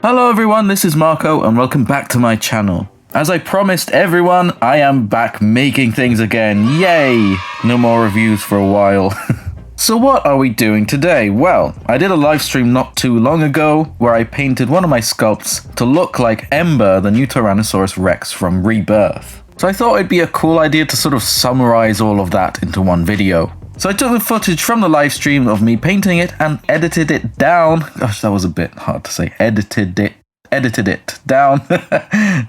Hello everyone, this is Marco and welcome back to my channel. As I promised everyone, I am back making things again. Yay! No more reviews for a while. So what are we doing today? Well, I did a live stream not too long ago where I painted one of my sculpts to look like Ember, the new Tyrannosaurus Rex from Rebirth. So I thought it'd be a cool idea to sort of summarize all of that into one video. So I took the footage from the live stream of me painting it and edited it down. Gosh, that was a bit hard to say. Edited it down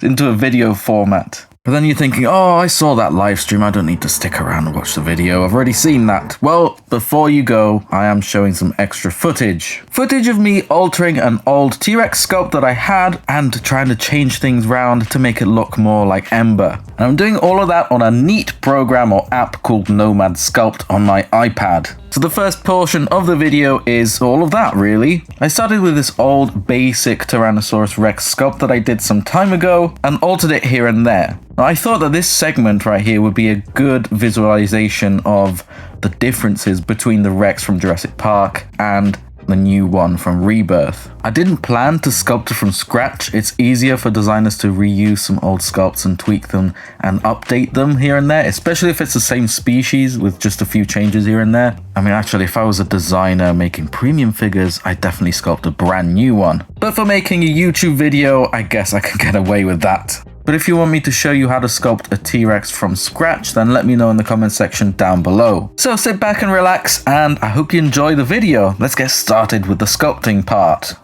into a video format. But then you're thinking, oh, I saw that live stream. I don't need to stick around and watch the video. I've already seen that. Well, before you go, I am showing some extra footage. Footage of me altering an old T-Rex sculpt that I had and trying to change things around to make it look more like Ember. And I'm doing all of that on a neat program or app called Nomad Sculpt on my iPad. So the first portion of the video is all of that, really. I started with this old basic Tyrannosaurus Rex sculpt that I did some time ago and altered it here and there. Now, I thought that this segment right here would be a good visualization of the differences between the Rex from Jurassic Park and the new one from Rebirth. I didn't plan to sculpt it from scratch. It's easier for designers to reuse some old sculpts and tweak them and update them here and there, especially if it's the same species with just a few changes here and there. I mean, actually, if I was a designer making premium figures, I'd definitely sculpt a brand new one. But for making a YouTube video, I guess I can get away with that. But if you want me to show you how to sculpt a T-Rex from scratch, then let me know in the comment section down below. So sit back and relax, and I hope you enjoy the video. Let's get started with the sculpting part.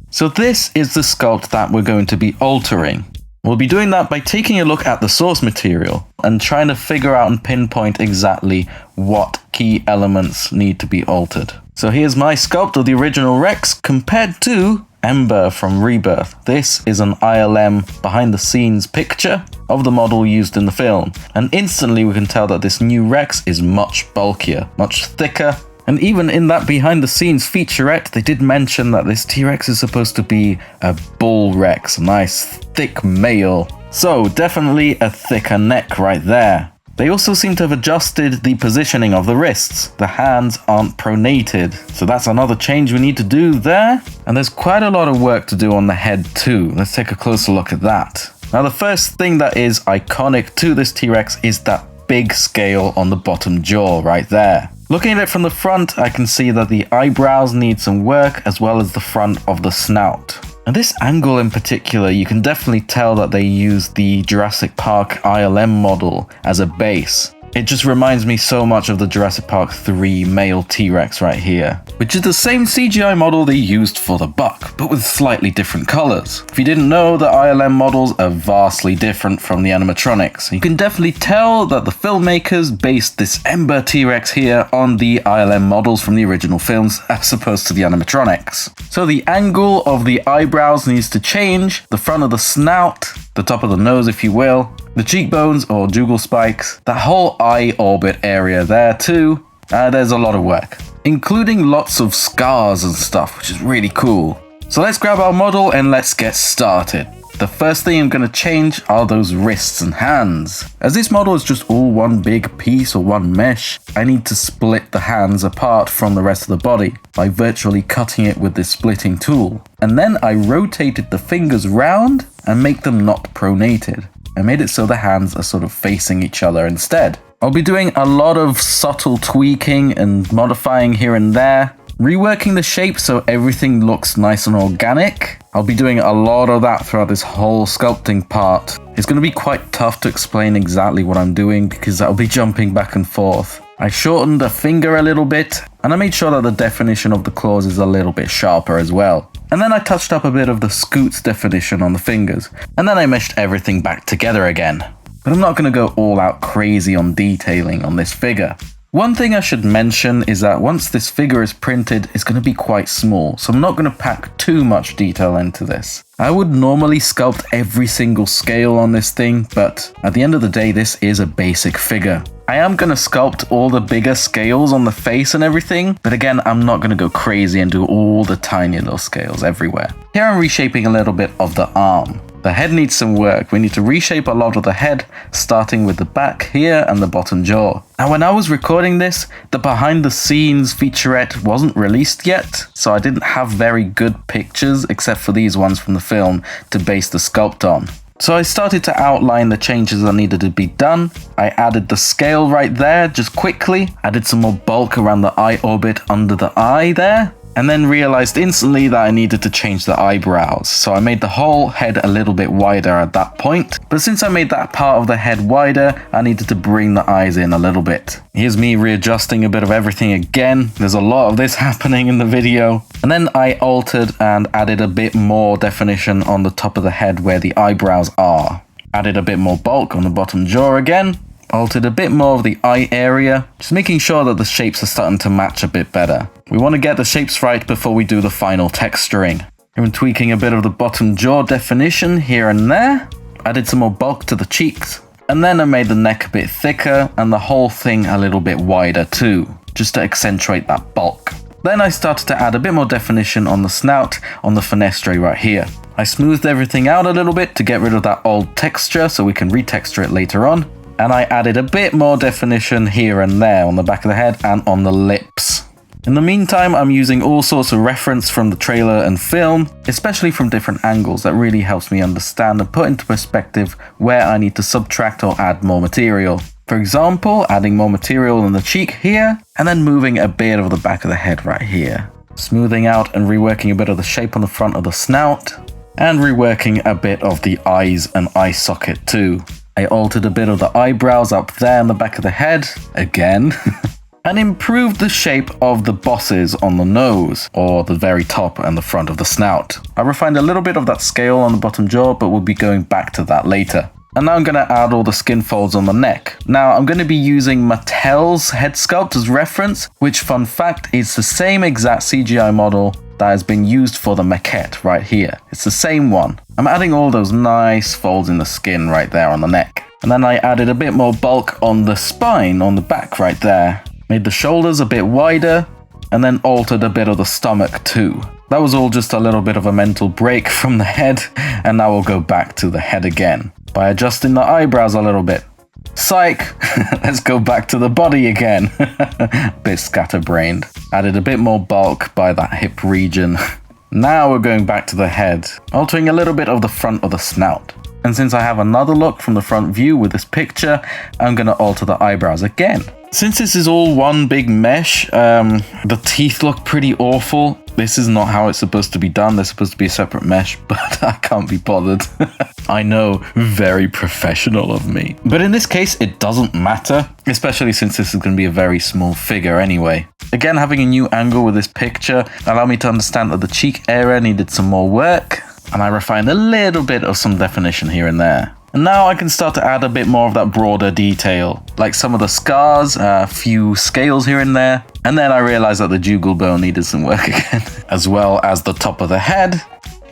So this is the sculpt that we're going to be altering. We'll be doing that by taking a look at the source material and trying to figure out and pinpoint exactly what key elements need to be altered. So here's my sculpt of the original Rex compared to Ember from Rebirth. This is an ILM behind the scenes picture of the model used in the film, and instantly we can tell that this new Rex is much bulkier, much thicker, and even in that behind the scenes featurette they did mention that this T-Rex is supposed to be a bull Rex, a nice thick male. So definitely a thicker neck right there. They also seem to have adjusted the positioning of the wrists. The hands aren't pronated, so that's another change we need to do there. And there's quite a lot of work to do on the head too. Let's take a closer look at that. Now the first thing that is iconic to this T-Rex is that big scale on the bottom jaw right there. Looking at it from the front, I can see that the eyebrows need some work as well as the front of the snout. And this angle in particular, you can definitely tell that they used the Jurassic Park ILM model as a base. It just reminds me so much of the Jurassic Park 3 male T-Rex right here, which is the same CGI model they used for the buck, but with slightly different colors. If you didn't know, the ILM models are vastly different from the animatronics. You can definitely tell that the filmmakers based this Ember T-Rex here on the ILM models from the original films as opposed to the animatronics. So the angle of the eyebrows needs to change, the front of the snout, the top of the nose if you will, the cheekbones or jugal spikes, that whole eye orbit area there too. There's a lot of work, including lots of scars and stuff, which is really cool. So let's grab our model and let's get started. The first thing I'm going to change are those wrists and hands. As this model is just all one big piece or one mesh, I need to split the hands apart from the rest of the body by virtually cutting it with this splitting tool. And then I rotated the fingers round and make them not pronated. I made it so the hands are sort of facing each other instead. I'll be doing a lot of subtle tweaking and modifying here and there, reworking the shape so everything looks nice and organic. I'll be doing a lot of that throughout this whole sculpting part. It's going to be quite tough to explain exactly what I'm doing because I'll be jumping back and forth. I shortened the finger a little bit, and I made sure that the definition of the claws is a little bit sharper as well. And then I touched up a bit of the scoots definition on the fingers, and then I meshed everything back together again. But I'm not going to go all out crazy on detailing on this figure. One thing I should mention is that once this figure is printed, it's going to be quite small, so I'm not going to pack too much detail into this. I would normally sculpt every single scale on this thing, but at the end of the day, this is a basic figure. I am going to sculpt all the bigger scales on the face and everything, but again, I'm not going to go crazy and do all the tiny little scales everywhere. Here I'm reshaping a little bit of the arm. The head needs some work. We need to reshape a lot of the head, starting with the back here and the bottom jaw. Now, when I was recording this, the behind the scenes featurette wasn't released yet, so I didn't have very good pictures, except for these ones from the film, to base the sculpt on. So I started to outline the changes that needed to be done. I added the scale right there, just quickly. Added some more bulk around the eye orbit under the eye there. And then realized instantly that I needed to change the eyebrows. So I made the whole head a little bit wider at that point. But since I made that part of the head wider, I needed to bring the eyes in a little bit. Here's me readjusting a bit of everything again. There's a lot of this happening in the video. And then I altered and added a bit more definition on the top of the head where the eyebrows are. Added a bit more bulk on the bottom jaw again. Altered a bit more of the eye area, just making sure that the shapes are starting to match a bit better. We want to get the shapes right before we do the final texturing. I'm tweaking a bit of the bottom jaw definition here and there. Added some more bulk to the cheeks. And then I made the neck a bit thicker and the whole thing a little bit wider too, just to accentuate that bulk. Then I started to add a bit more definition on the snout on the fenestre right here. I smoothed everything out a little bit to get rid of that old texture so we can retexture it later on. And I added a bit more definition here and there on the back of the head and on the lips. In the meantime, I'm using all sorts of reference from the trailer and film, especially from different angles. That really helps me understand and put into perspective where I need to subtract or add more material. For example, adding more material on the cheek here, and then moving a bit of the back of the head right here. Smoothing out and reworking a bit of the shape on the front of the snout, and reworking a bit of the eyes and eye socket too. I altered a bit of the eyebrows up there on the back of the head, again, and improved the shape of the bosses on the nose, or the very top and the front of the snout. I refined a little bit of that scale on the bottom jaw, but we'll be going back to that later. And now I'm going to add all the skin folds on the neck. Now I'm going to be using Mattel's head sculpt as reference, which, fun fact, is the same exact CGI model that has been used for the maquette right here. It's the same one. I'm adding all those nice folds in the skin right there on the neck. And then I added a bit more bulk on the spine on the back right there. Made the shoulders a bit wider and then altered a bit of the stomach too. That was all just a little bit of a mental break from the head, and now we'll go back to the head again by adjusting the eyebrows a little bit. Psych! Let's go back to the body again. Bit scatterbrained. Added a bit more bulk by that hip region. Now we're going back to the head, altering a little bit of the front of the snout. And since I have another look from the front view with this picture, I'm going to alter the eyebrows again. Since this is all one big mesh, the teeth look pretty awful. This is not how it's supposed to be done. They're supposed to be a separate mesh, but I can't be bothered. I know, very professional of me. But in this case, it doesn't matter, especially since this is going to be a very small figure anyway. Again, having a new angle with this picture allowed me to understand that the cheek area needed some more work, and I refined a little bit of some definition here and there. And now I can start to add a bit more of that broader detail, like some of the scars, a few scales here and there. And then I realized that the jugal bone needed some work again, as well as the top of the head.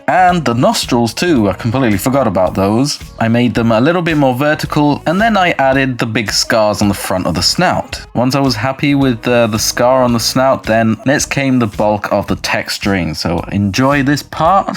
And the nostrils too, I completely forgot about those. I made them a little bit more vertical, and then I added the big scars on the front of the snout. Once I was happy with the scar on the snout, then next came the bulk of the texturing, so enjoy this part.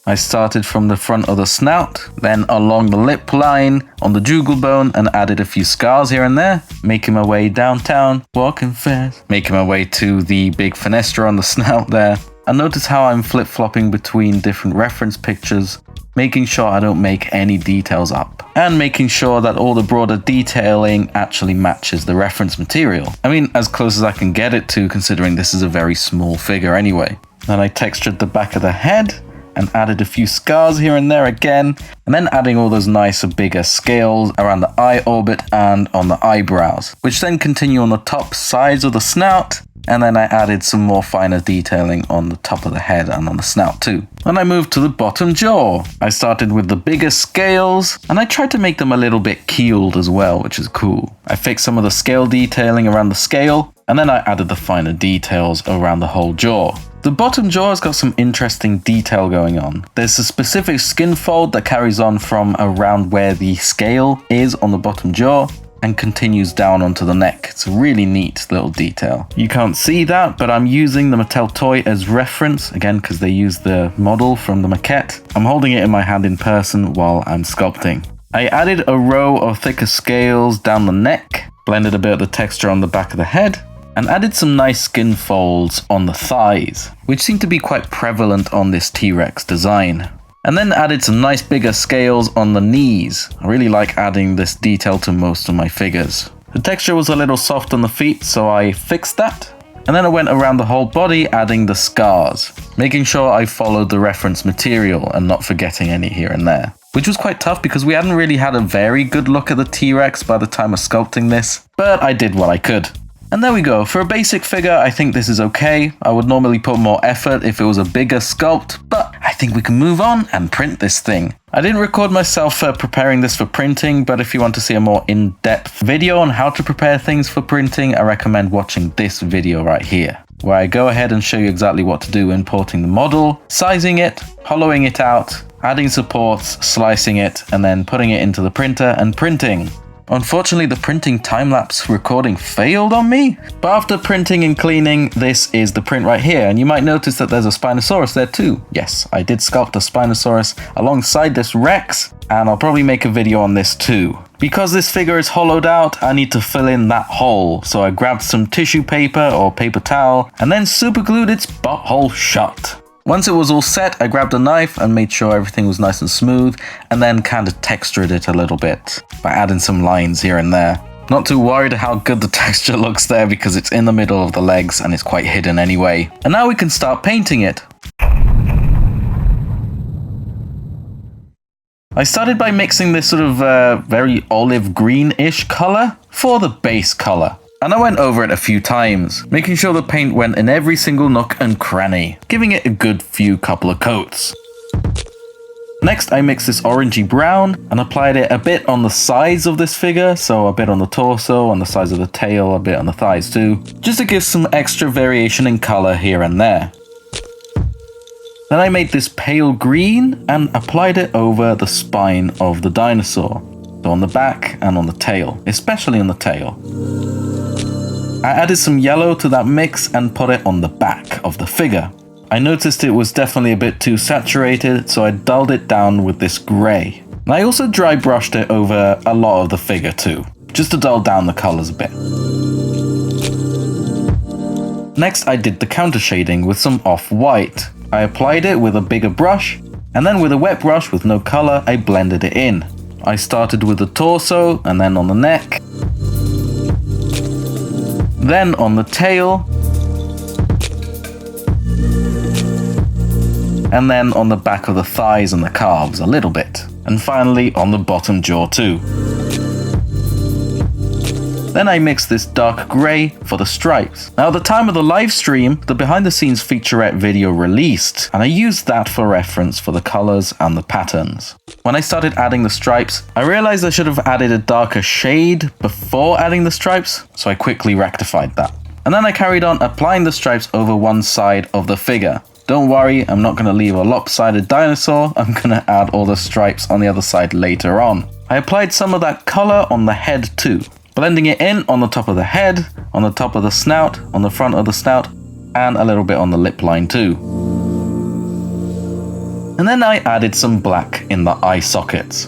I started from the front of the snout, then along the lip line, on the jugal bone, and added a few scars here and there, making my way downtown, walking fast, making my way to the big fenestra on the snout there. And notice how I'm flip-flopping between different reference pictures, making sure I don't make any details up, and making sure that all the broader detailing actually matches the reference material. I mean, as close as I can get it to, considering this is a very small figure anyway. Then I textured the back of the head, and added a few scars here and there again, and then adding all those nicer bigger scales around the eye orbit and on the eyebrows, which then continue on the top sides of the snout, and then I added some more finer detailing on the top of the head and on the snout too. Then I moved to the bottom jaw. I started with the bigger scales, and I tried to make them a little bit keeled as well, which is cool. I fixed some of the scale detailing around the scale, and then I added the finer details around the whole jaw. The bottom jaw has got some interesting detail going on. There's a specific skin fold that carries on from around where the scale is on the bottom jaw, and continues down onto the neck. It's a really neat little detail. You can't see that, but I'm using the Mattel toy as reference, again, because they use the model from the maquette. I'm holding it in my hand in person while I'm sculpting. I added a row of thicker scales down the neck, blended a bit of the texture on the back of the head, and added some nice skin folds on the thighs, which seem to be quite prevalent on this T-Rex design. And then added some nice bigger scales on the knees. I really like adding this detail to most of my figures. The texture was a little soft on the feet, so I fixed that. And then I went around the whole body adding the scars, making sure I followed the reference material and not forgetting any here and there. Which was quite tough because we hadn't really had a very good look at the T-Rex by the time of sculpting this, but I did what I could. And there we go. For a basic figure, I think this is okay. I would normally put more effort if it was a bigger sculpt, but I think we can move on and print this thing. I didn't record myself preparing this for printing, but if you want to see a more in-depth video on how to prepare things for printing, I recommend watching this video right here, where I go ahead and show you exactly what to do importing the model, sizing it, hollowing it out, adding supports, slicing it, and then putting it into the printer and printing. Unfortunately, the printing time-lapse recording failed on me, but after printing and cleaning, this is the print right here, and you might notice that there's a Spinosaurus there too. Yes, I did sculpt a Spinosaurus alongside this Rex, and I'll probably make a video on this too. Because this figure is hollowed out, I need to fill in that hole, so I grabbed some tissue paper or paper towel, and then super glued its butthole shut. Once it was all set, I grabbed a knife and made sure everything was nice and smooth, and then kind of textured it a little bit by adding some lines here and there. Not too worried how good the texture looks there because it's in the middle of the legs and it's quite hidden anyway. And now we can start painting it. I started by mixing this sort of very olive green-ish color for the base color. And I went over it a few times, making sure the paint went in every single nook and cranny, giving it a good couple of coats. Next, I mixed this orangey brown and applied it a bit on the sides of this figure, so a bit on the torso, on the sides of the tail, a bit on the thighs too, just to give some extra variation in color here and there. Then I made this pale green and applied it over the spine of the dinosaur, so on the back and on the tail, especially on the tail. I added some yellow to that mix and put it on the back of the figure. I noticed it was definitely a bit too saturated, so I dulled it down with this grey. And I also dry brushed it over a lot of the figure too, just to dull down the colours a bit. Next, I did the counter shading with some off-white. I applied it with a bigger brush, and then with a wet brush with no colour, I blended it in. I started with the torso, and then on the neck, then on the tail, and then on the back of the thighs and the calves a little bit, and finally on the bottom jaw too. Then I mixed this dark grey for the stripes. Now at the time of the live stream, the behind the scenes featurette video released, and I used that for reference for the colours and the patterns. When I started adding the stripes, I realised I should have added a darker shade before adding the stripes, so I quickly rectified that. And then I carried on applying the stripes over one side of the figure. Don't worry, I'm not going to leave a lopsided dinosaur, I'm going to add all the stripes on the other side later on. I applied some of that colour on the head too, blending it in on the top of the head, on the top of the snout, on the front of the snout, and a little bit on the lip line too. And then I added some black in the eye sockets.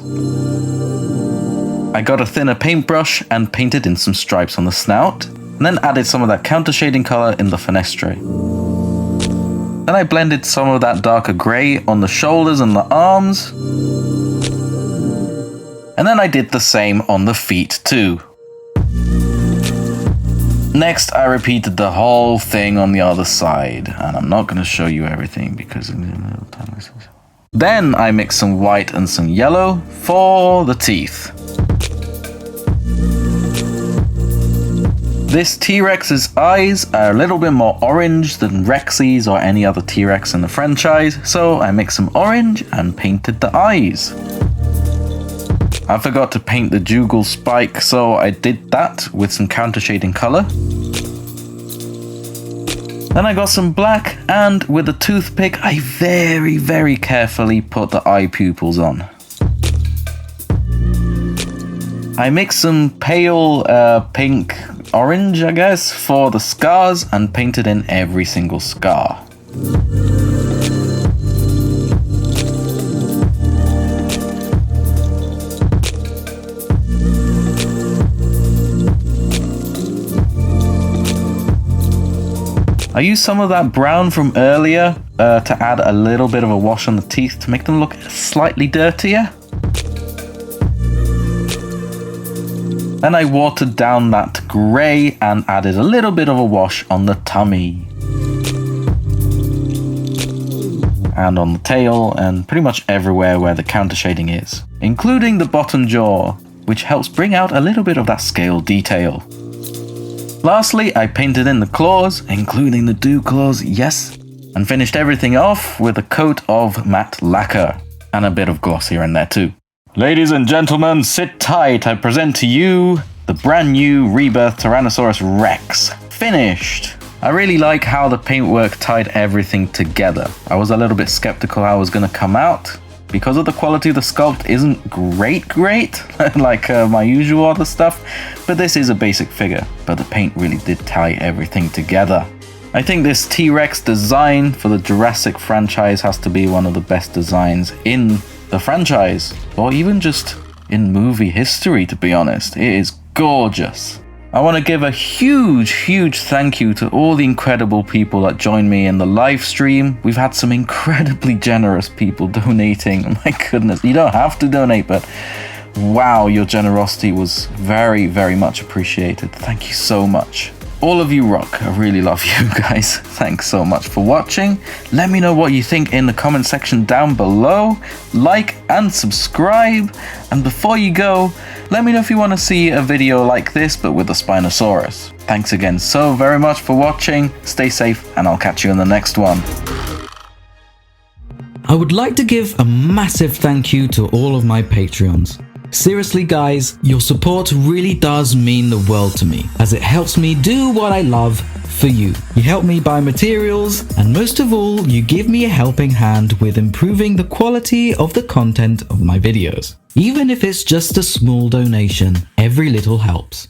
I got a thinner paintbrush and painted in some stripes on the snout, and then added some of that counter shading color in the fenestre. Then I blended some of that darker grey on the shoulders and the arms, and then I did the same on the feet too. Next, I repeated the whole thing on the other side, and I'm not going to show you everything because then I mixed some white and some yellow for the teeth. This T-Rex's eyes are a little bit more orange than Rexy's or any other T-Rex in the franchise, so I mixed some orange and painted the eyes. I forgot to paint the jugal spike, so I did that with some counter shading color. Then I got some black, and with a toothpick, I very carefully put the eye pupils on. I mixed some pale pink orange, I guess, for the scars and painted in every single scar. I used some of that brown from earlier to add a little bit of a wash on the teeth to make them look slightly dirtier. Then I watered down that grey and added a little bit of a wash on the tummy. And on the tail and pretty much everywhere where the counter shading is, including the bottom jaw, which helps bring out a little bit of that scale detail. Lastly, I painted in the claws, including the dew claws, yes, and finished everything off with a coat of matte lacquer, and a bit of gloss here and there too. Ladies and gentlemen, sit tight, I present to you the brand new Rebirth Tyrannosaurus Rex, finished! I really like how the paintwork tied everything together. I was a little bit skeptical how it was going to come out, because of the quality of the sculpt isn't great like my usual other stuff, but this is a basic figure, but the paint really did tie everything together. I think this T-Rex design for the Jurassic franchise has to be one of the best designs in the franchise, or even just in movie history, to be honest. It is gorgeous. I want to give a huge thank you to all the incredible people that joined me in the live stream. We've had some incredibly generous people donating. My goodness, you don't have to donate, but wow, your generosity was very much appreciated. Thank you so much. All of you rock. I really love you guys. Thanks so much for watching. Let me know what you think in the comment section down below. Like and subscribe. And before you go, let me know if you want to see a video like this but with a Spinosaurus. Thanks again so very much for watching. Stay safe and I'll catch you in the next one. I would like to give a massive thank you to all of my Patreons. Seriously guys, your support really does mean the world to me, as it helps me do what I love for you. You help me buy materials, and most of all, you give me a helping hand with improving the quality of the content of my videos. Even if it's just a small donation, every little helps.